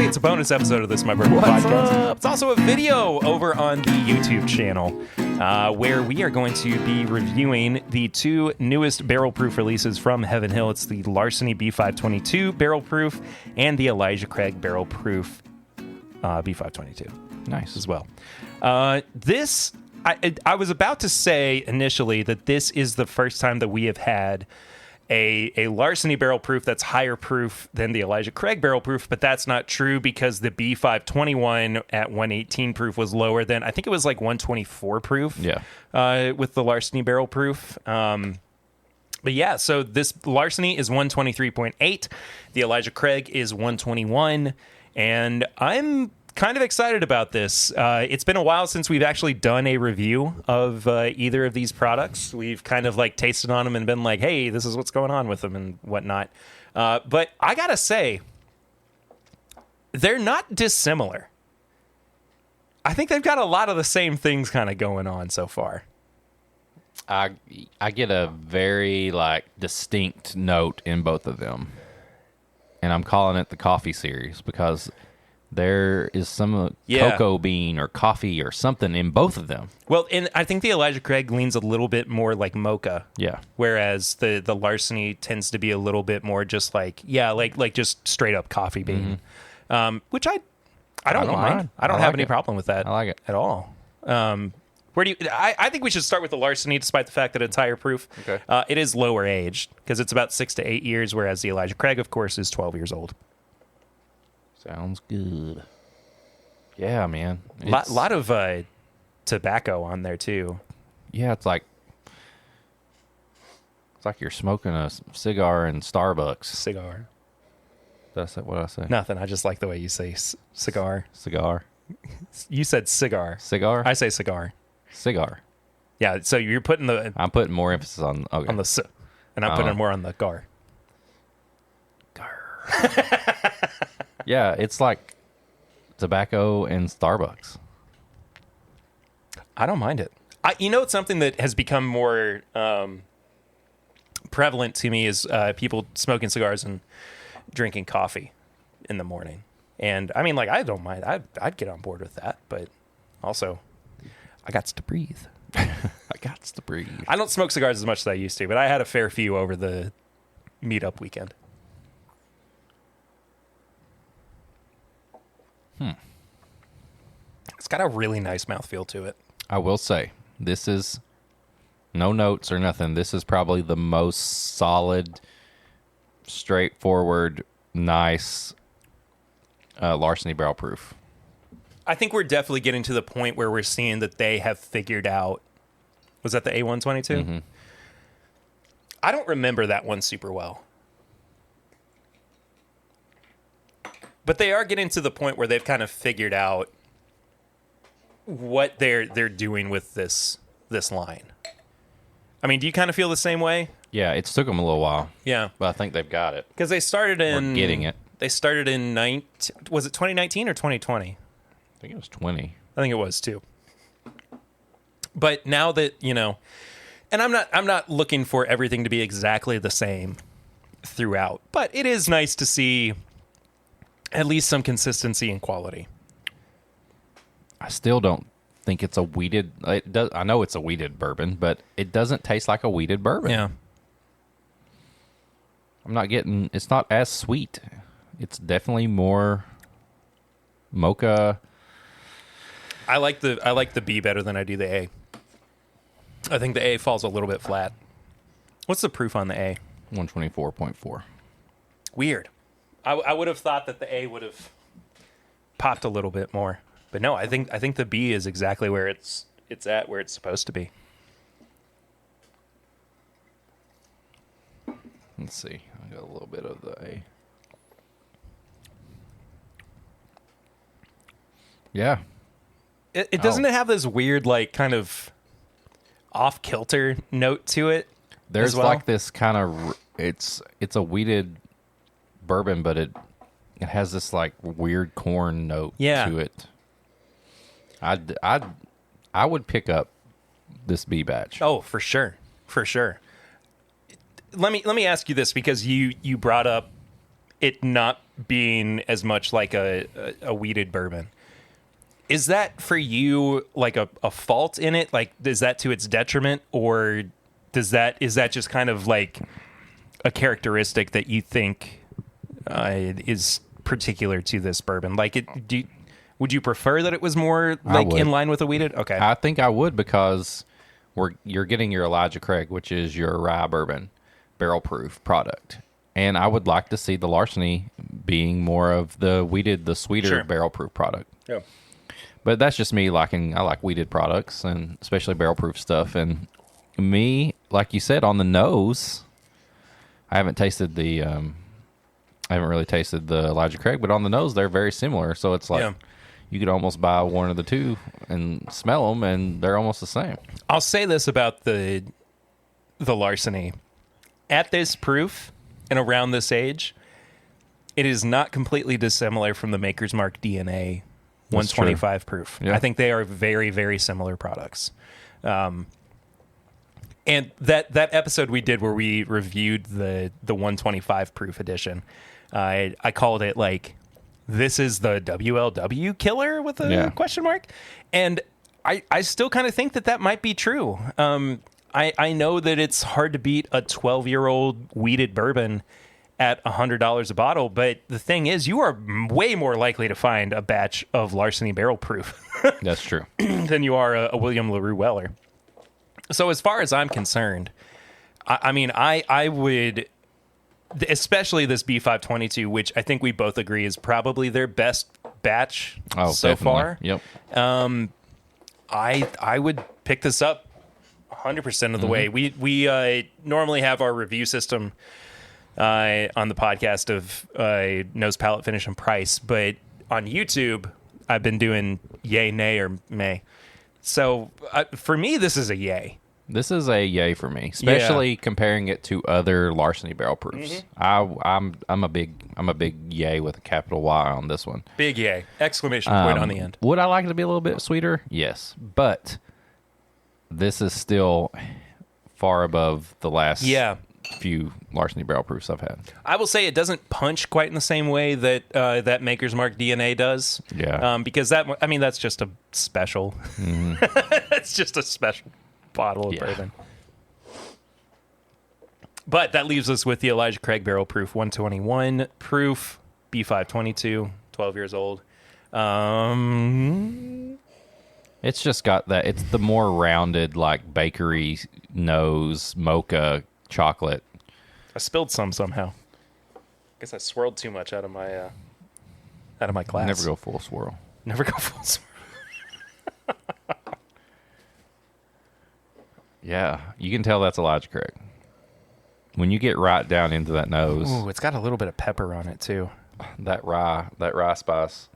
everybody. It's a bonus episode of This My Bourbon Podcast. It's also a video over on the YouTube channel where we are going to be reviewing the two newest barrel proof releases from Heaven Hill. It's the Larceny B522 barrel proof and the Elijah Craig barrel proof B522. Nice. As well. I was about to say initially that this is the first time that we have had a Larceny barrel proof that's higher proof than the Elijah Craig barrel proof, but that's not true because the B521 at 118 proof was lower than, I think it was like 124 proof. Yeah. With the Larceny barrel proof. But yeah, so this Larceny is 123.8. The Elijah Craig is 121. And I'm kind of excited about this. It's been a while since we've actually done a review of either of these products. We've kind of like tasted on them and been like, hey, this is what's going on with them and whatnot. But I gotta say, they're not dissimilar. I think they've got a lot of the same things kind of going on so far. I get a very distinct note in both of them. And I'm calling it the coffee series because there is some cocoa bean or coffee or something in both of them. Well, and I think the Elijah Craig leans a little bit more like mocha. Yeah. Whereas the Larceny tends to be a little bit more just like just straight up coffee bean. Which I don't mind. I don't have any problem with that. I like it at all. I think we should start with the Larceny, despite the fact that it's higher proof. Okay. It is lower aged because it's about 6 to 8 years, whereas the Elijah Craig, of course, is 12 years old. Sounds good. Yeah, man. Lot of tobacco on there too. Yeah, it's like you're smoking a cigar in Starbucks. Cigar. That's what I say. Nothing. I just like the way you say cigar. Cigar. You said cigar. Cigar? I say cigar. Cigar. Yeah, so you're putting I'm putting more emphasis on the c, and I'm putting more on the gar. Gar. Yeah, it's like tobacco and Starbucks. I don't mind it. It's something that has become more prevalent to me is people smoking cigars and drinking coffee in the morning. And I mean, I don't mind. I'd get on board with that, but also, I got to breathe. I got to breathe. I don't smoke cigars as much as I used to, but I had a fair few over the meetup weekend. It's got a really nice mouthfeel to it. I will say, this is no notes or nothing. This is probably the most solid, straightforward, nice Larceny barrel proof. I think we're definitely getting to the point where we're seeing that they have figured out. Was that the A122? Mm-hmm. I don't remember that one super well. But they are getting to the point where they've kind of figured out what they're doing with this line. I mean, do you kind of feel the same way? Yeah, it's took them a little while. Yeah. But I think they've got it. Because they started in... We're getting it. They started in... Was it 2019 or 2020? I think it was 20. I think it was too. But now that, and I'm not looking for everything to be exactly the same throughout, but it is nice to see at least some consistency and quality. I still don't think it's a wheated. I know it's a wheated bourbon, but it doesn't taste like a wheated bourbon. Yeah. It's not as sweet. It's definitely more mocha. I like the B better than I do the A. I think the A falls a little bit flat. What's the proof on the A? 124.4. Weird. I would have thought that the A would have popped a little bit more. But no, I think the B is exactly where it's at, where it's supposed to be. Let's see. I got a little bit of the A. Yeah. It doesn't have this weird, kind of off-kilter note to it. There's like this kind of... It's a wheated bourbon, but it has this weird corn note to it. I would pick up this B batch. Oh, for sure. Let me ask you this, because you brought up it not being as much like a wheated bourbon. Is that for you like a fault in it? Like, is that to its detriment, or is that just kind of like a characteristic that you think is particular to this bourbon? Like, would you prefer that it was more like in line with a wheated? Okay, I think I would, because you're getting your Elijah Craig, which is your rye bourbon, barrel proof product. And I would like to see the Larceny being more of the wheated, the sweeter barrel proof product. Yeah. But that's just me I like wheated products, and especially barrel proof stuff. And me, like you said, on the nose, I haven't really tasted the Elijah Craig, but on the nose, they're very similar. So it's like you could almost buy one of the two and smell them, and they're almost the same. I'll say this about the Larceny. At this proof and around this age, it is not completely dissimilar from the Maker's Mark DNA 125 proof. Yeah. I think they are very, very similar products. And that episode we did where we reviewed the 125 proof edition, I called it like, this is the WLW killer with a question mark. And I still kind of think that might be true. I know that it's hard to beat a 12-year-old wheated bourbon at $100 a bottle, but the thing is, you are way more likely to find a batch of Larceny barrel proof. That's true. Than you are a William LaRue Weller. So as far as I'm concerned, I would, especially this B522, which I think we both agree is probably their best batch so definitely. Far. Yep. I would pick this up 100% of the way. We normally have our review system on the podcast of nose, palate, finish, and price, but on YouTube, I've been doing yay, nay, or may. So for me, this is a yay. This is a yay for me, especially comparing it to other Larceny barrel proofs. I'm a big yay with a capital Y on this one. Big yay! Exclamation point on the end. Would I like it to be a little bit sweeter? Yes, but this is still far above the last few Larceny barrel proofs I've had. I will say it doesn't punch quite in the same way that that Maker's Mark DNA does. Yeah. Because that's just a special. It's just a special bottle of bourbon. But that leaves us with the Elijah Craig barrel proof 121 proof B522, 12 years old. It's just got that. It's the more rounded, like bakery nose mocha chocolate. I spilled some somehow. Guess I swirled too much out of my glass. Never go full swirl. Never go full swirl. Yeah, you can tell that's Elijah Craig. When you get right down into that nose. Ooh, it's got a little bit of pepper on it too. That rye spice.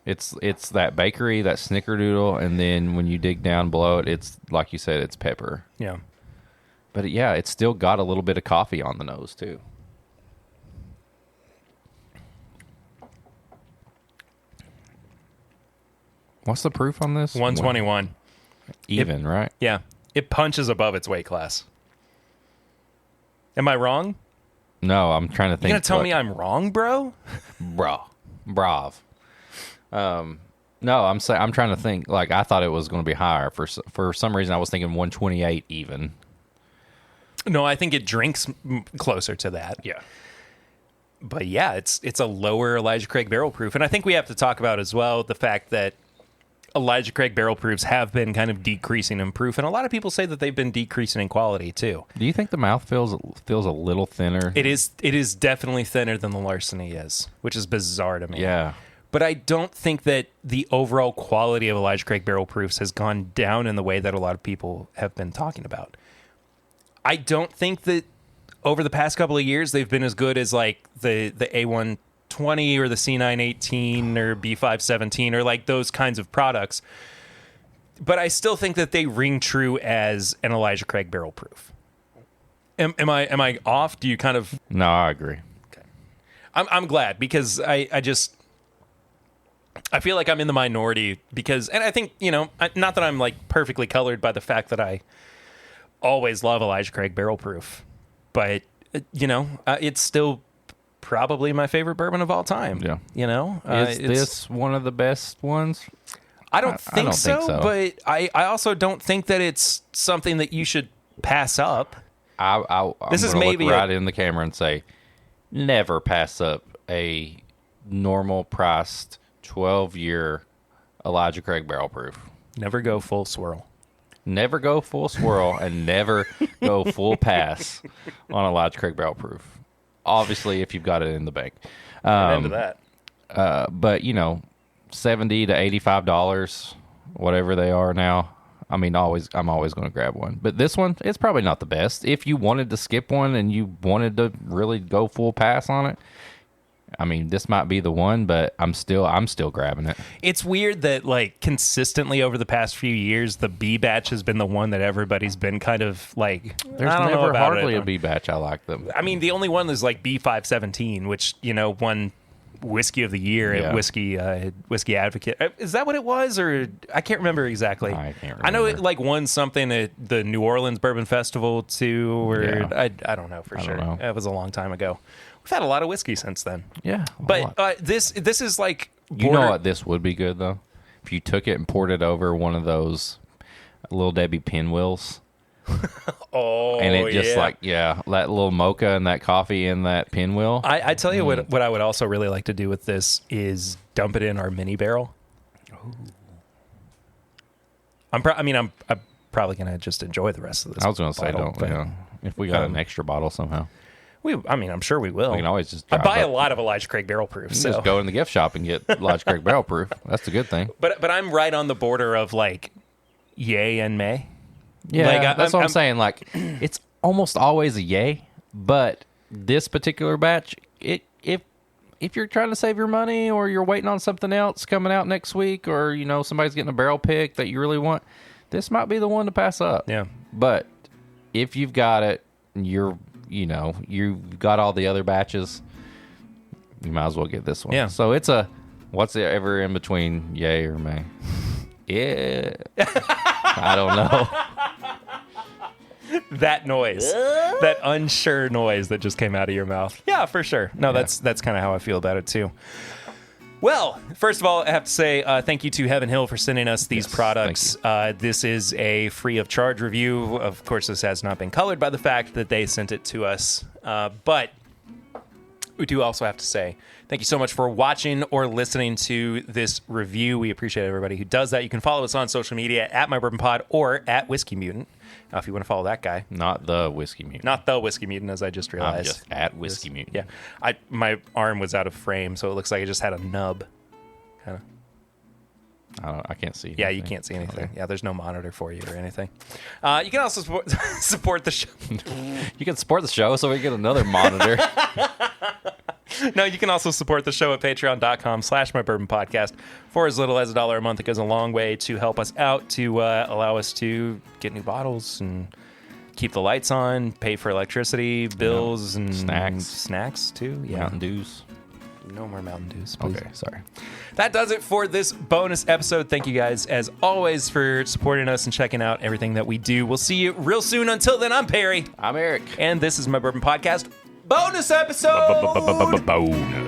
It's that bakery, that snickerdoodle, and then when you dig down below it, it's like you said, it's pepper. Yeah. But it's still got a little bit of coffee on the nose too. What's the proof on this? 121. Even, right? Yeah. It punches above its weight class. Am I wrong? No, I'm trying to think. You gonna tell me I'm wrong, bro? Brav. No, I'm trying to think. Like, I thought it was going to be higher. For some reason, I was thinking 128 even. No, I think it drinks closer to that. Yeah. But yeah, it's a lower Elijah Craig barrel proof. And I think we have to talk about as well the fact that Elijah Craig barrel proofs have been kind of decreasing in proof, and a lot of people say that they've been decreasing in quality too. Do you think the mouth feels a little thinner? It is definitely thinner than the Larceny is, which is bizarre to me. Yeah. But I don't think that the overall quality of Elijah Craig barrel proofs has gone down in the way that a lot of people have been talking about. I don't think that over the past couple of years they've been as good as like the A120 or the C918 or B517 or like those kinds of products. But I still think that they ring true as an Elijah Craig barrel proof. Am I off? Do you kind of... No, I agree. Okay. I'm glad because I feel like I'm in the minority because, and I think, not that I'm like perfectly colored by the fact that I always love Elijah Craig barrel proof, but it's still probably my favorite bourbon of all time. Yeah. You know? Is this one of the best ones? I don't think so, but I also don't think that it's something that you should pass up. I'm This is gonna maybe look right in the camera and say, never pass up a normal priced 12-year Elijah Craig barrel proof. Never go full swirl. Never go full swirl and never go full pass on Elijah Craig barrel proof. Obviously, if you've got it in the bank. Into that. But, $70 to $85, whatever they are now. I mean, I'm always going to grab one. But this one, it's probably not the best. If you wanted to skip one and you wanted to really go full pass on it, I mean, this might be the one, but I'm still grabbing it. It's weird that, like, consistently over the past few years, the B batch has been the one that everybody's been kind of like. There's I don't know never about hardly it. a B batch I like them. I mean, the only one is like B517, which won Whiskey of the Year at Whiskey Advocate. Is that what it was, or I can't remember exactly. I can't remember. I know it like won something at the New Orleans Bourbon Festival too, or I don't know for sure. It was a long time ago. We've had a lot of whiskey since then. Yeah, but this is like you know what this would be good though, if you took it and poured it over one of those Little Debbie pinwheels. Oh, and it just that little mocha and that coffee in that pinwheel. I tell you what I would also really like to do with this is dump it in our mini barrel. Ooh. I'm probably gonna just enjoy the rest of this. I was gonna say if we got an extra bottle somehow. I'm sure we will. We can always just. I buy a lot of Elijah Craig barrel proof. So just go in the gift shop and get Elijah Craig barrel proof. That's the good thing. But I'm right on the border of like, yay and may. Yeah, like, that's what I'm saying. Like, it's almost always a yay, but this particular batch, if you're trying to save your money or you're waiting on something else coming out next week, or somebody's getting a barrel pick that you really want, this might be the one to pass up. Yeah. But if you've got it, you've got all the other batches, you might as well get this one. Yeah. So it's what's it ever in between yay or may? Yeah. I don't know. That noise, that unsure noise that just came out of your mouth. Yeah, for sure. No, that's kind of how I feel about it too. Well, first of all, I have to say thank you to Heaven Hill for sending us these products. This is a free of charge review. Of course, this has not been colored by the fact that they sent it to us. But we do also have to say thank you so much for watching or listening to this review. We appreciate everybody who does that. You can follow us on social media at My Bourbon Pod or at Whiskey Mutant. If you want to follow that guy. Not the Whiskey Mutant. Not the Whiskey Mutant, as I just realized. I'm just at Whiskey Mutant. Yeah. My arm was out of frame, so it looks like I just had a nub. Kind of. I can't see anything. Yeah, you can't see anything. Okay. Yeah, there's no monitor for you or anything. You can also support the show. You can support the show so we get another monitor. No, you can also support the show at patreon.com/mybourbonpodcast. For as little as $1 a month, it goes a long way to help us out, to allow us to get new bottles and keep the lights on, pay for electricity, bills, and snacks too. Yeah. Mountain Dews. No more Mountain Dews, please. Okay, sorry. That does it for this bonus episode. Thank you guys, as always, for supporting us and checking out everything that we do. We'll see you real soon. Until then, I'm Perry. I'm Eric. And this is My Bourbon Podcast. Bonus episode! Bonus.